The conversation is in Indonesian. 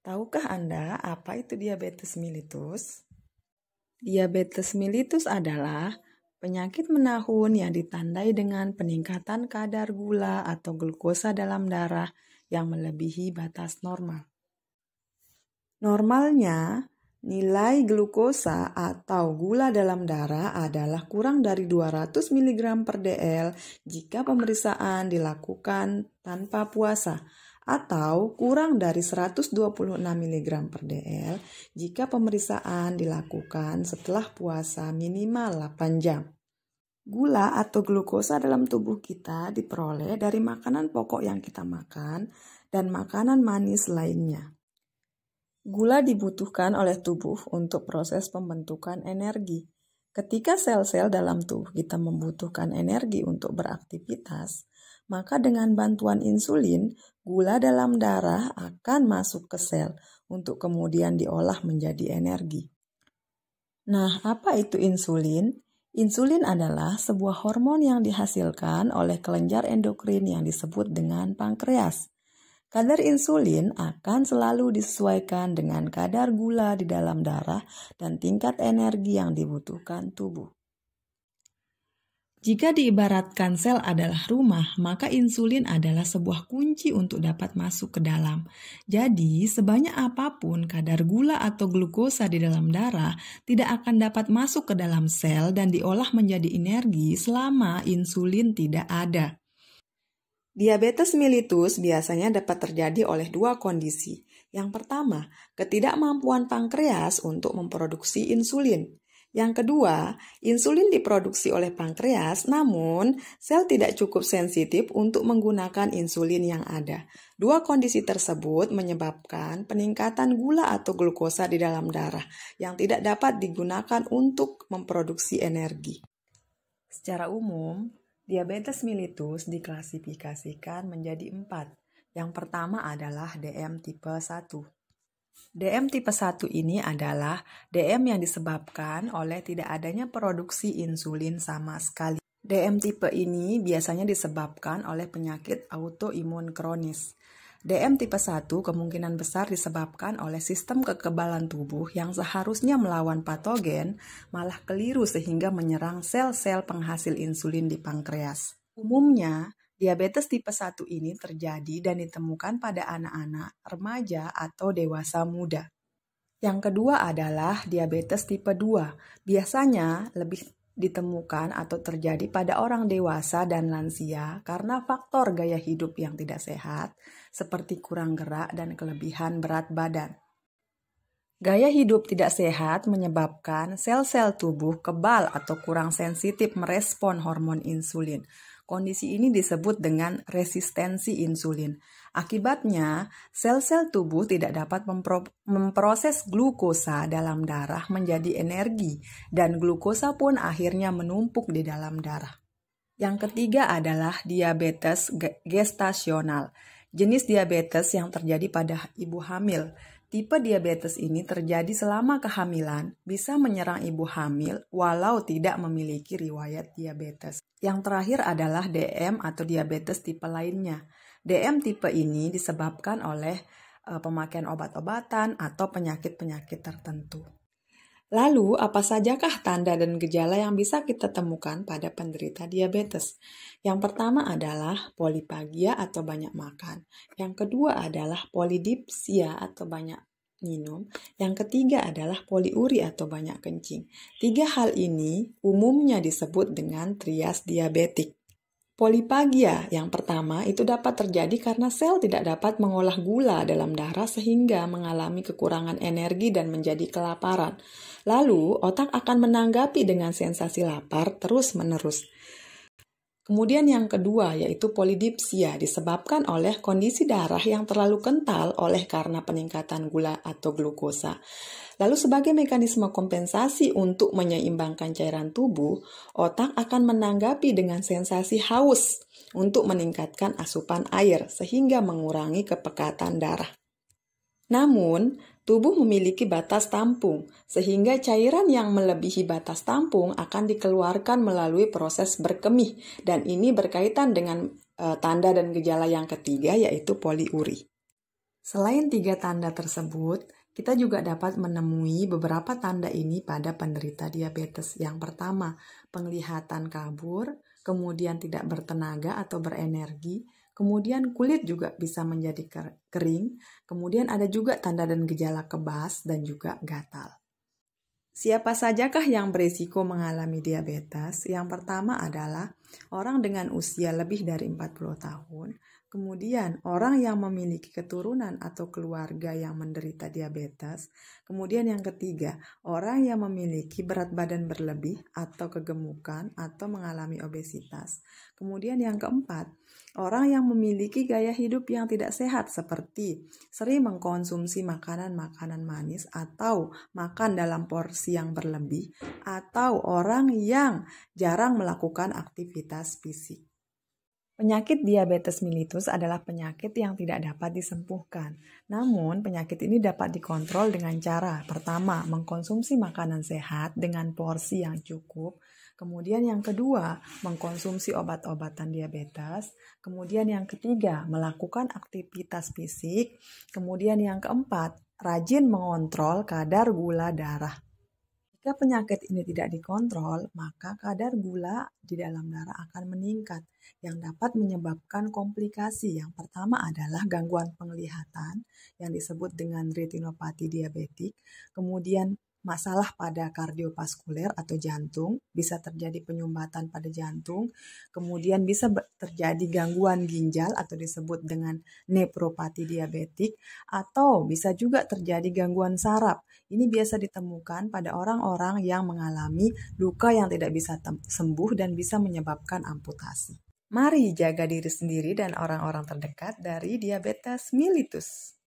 Tahukah Anda apa itu diabetes mellitus? Diabetes mellitus adalah penyakit menahun yang ditandai dengan peningkatan kadar gula atau glukosa dalam darah yang melebihi batas normal. Normalnya, nilai glukosa atau gula dalam darah adalah kurang dari 200 mg per dl jika pemeriksaan dilakukan tanpa puasa, atau kurang dari 126 mg per dl jika pemeriksaan dilakukan setelah puasa minimal 8 jam. Gula atau glukosa dalam tubuh kita diperoleh dari makanan pokok yang kita makan dan makanan manis lainnya. Gula dibutuhkan oleh tubuh untuk proses pembentukan energi. Ketika sel-sel dalam tubuh kita membutuhkan energi untuk beraktivitas, maka dengan bantuan insulin, gula dalam darah akan masuk ke sel untuk kemudian diolah menjadi energi. Nah, apa itu insulin? Insulin adalah sebuah hormon yang dihasilkan oleh kelenjar endokrin yang disebut dengan pankreas. Kadar insulin akan selalu disesuaikan dengan kadar gula di dalam darah dan tingkat energi yang dibutuhkan tubuh. Jika diibaratkan sel adalah rumah, maka insulin adalah sebuah kunci untuk dapat masuk ke dalam. Jadi, sebanyak apapun kadar gula atau glukosa di dalam darah tidak akan dapat masuk ke dalam sel dan diolah menjadi energi selama insulin tidak ada. Diabetes mellitus biasanya dapat terjadi oleh dua kondisi. Yang pertama, ketidakmampuan pankreas untuk memproduksi insulin. Yang kedua, insulin diproduksi oleh pankreas, namun sel tidak cukup sensitif untuk menggunakan insulin yang ada. Dua kondisi tersebut menyebabkan peningkatan gula atau glukosa di dalam darah yang tidak dapat digunakan untuk memproduksi energi. Secara umum, diabetes mellitus diklasifikasikan menjadi 4. Yang pertama adalah DM tipe 1. DM tipe 1 ini adalah DM yang disebabkan oleh tidak adanya produksi insulin sama sekali. DM tipe ini biasanya disebabkan oleh penyakit autoimun kronis. DM tipe 1 kemungkinan besar disebabkan oleh sistem kekebalan tubuh yang seharusnya melawan patogen, malah keliru sehingga menyerang sel-sel penghasil insulin di pankreas. Umumnya, diabetes tipe 1 ini terjadi dan ditemukan pada anak-anak, remaja, atau dewasa muda. Yang kedua adalah diabetes tipe 2. Biasanya lebih ditemukan atau terjadi pada orang dewasa dan lansia karena faktor gaya hidup yang tidak sehat, seperti kurang gerak dan kelebihan berat badan. Gaya hidup tidak sehat menyebabkan sel-sel tubuh kebal atau kurang sensitif merespon hormon insulin. Kondisi ini disebut dengan resistensi insulin. Akibatnya, sel-sel tubuh tidak dapat memproses glukosa dalam darah menjadi energi, dan glukosa pun akhirnya menumpuk di dalam darah. Yang ketiga adalah diabetes gestasional, jenis diabetes yang terjadi pada ibu hamil. Tipe diabetes ini terjadi selama kehamilan, bisa menyerang ibu hamil walau tidak memiliki riwayat diabetes. Yang terakhir adalah DM atau diabetes tipe lainnya. DM tipe ini disebabkan oleh pemakaian obat-obatan atau penyakit-penyakit tertentu. Lalu, apa sajakah tanda dan gejala yang bisa kita temukan pada penderita diabetes? Yang pertama adalah polipagia atau banyak makan. Yang kedua adalah polidipsia atau banyak minum. Yang ketiga adalah poliuri atau banyak kencing. 3 hal ini umumnya disebut dengan trias diabetik. Polipagia yang pertama itu dapat terjadi karena sel tidak dapat mengolah gula dalam darah sehingga mengalami kekurangan energi dan menjadi kelaparan. Lalu otak akan menanggapi dengan sensasi lapar terus-menerus. Kemudian yang kedua yaitu polidipsia disebabkan oleh kondisi darah yang terlalu kental oleh karena peningkatan gula atau glukosa. Lalu sebagai mekanisme kompensasi untuk menyeimbangkan cairan tubuh, otak akan menanggapi dengan sensasi haus untuk meningkatkan asupan air sehingga mengurangi kepekatan darah. Namun, tubuh memiliki batas tampung, sehingga cairan yang melebihi batas tampung akan dikeluarkan melalui proses berkemih, dan ini berkaitan dengan tanda dan gejala yang ketiga yaitu poliuri. Selain 3 tanda tersebut, kita juga dapat menemui beberapa tanda ini pada penderita diabetes. Yang pertama, penglihatan kabur, kemudian tidak bertenaga atau berenergi, kemudian kulit juga bisa menjadi kering, kemudian ada juga tanda dan gejala kebas dan juga gatal. Siapa sajakah yang berisiko mengalami diabetes? Yang pertama adalah orang dengan usia lebih dari 40 tahun, kemudian orang yang memiliki keturunan atau keluarga yang menderita diabetes, kemudian yang ketiga, orang yang memiliki berat badan berlebih atau kegemukan atau mengalami obesitas. Kemudian yang keempat, orang yang memiliki gaya hidup yang tidak sehat seperti sering mengkonsumsi makanan-makanan manis atau makan dalam porsi yang berlebih, atau orang yang jarang melakukan aktivitas fisik. Penyakit diabetes mellitus adalah penyakit yang tidak dapat disembuhkan. Namun, penyakit ini dapat dikontrol dengan cara pertama, mengkonsumsi makanan sehat dengan porsi yang cukup. Kemudian yang kedua, mengkonsumsi obat-obatan diabetes. Kemudian yang ketiga, melakukan aktivitas fisik. Kemudian yang keempat, rajin mengontrol kadar gula darah. Jika penyakit ini tidak dikontrol, maka kadar gula di dalam darah akan meningkat yang dapat menyebabkan komplikasi. Yang pertama adalah gangguan penglihatan yang disebut dengan retinopati diabetik, kemudian masalah pada kardiovaskuler atau jantung, bisa terjadi penyumbatan pada jantung, kemudian bisa terjadi gangguan ginjal atau disebut dengan nefropati diabetik, atau bisa juga terjadi gangguan saraf. Ini biasa ditemukan pada orang-orang yang mengalami luka yang tidak bisa sembuh dan bisa menyebabkan amputasi. Mari jaga diri sendiri dan orang-orang terdekat dari diabetes mellitus.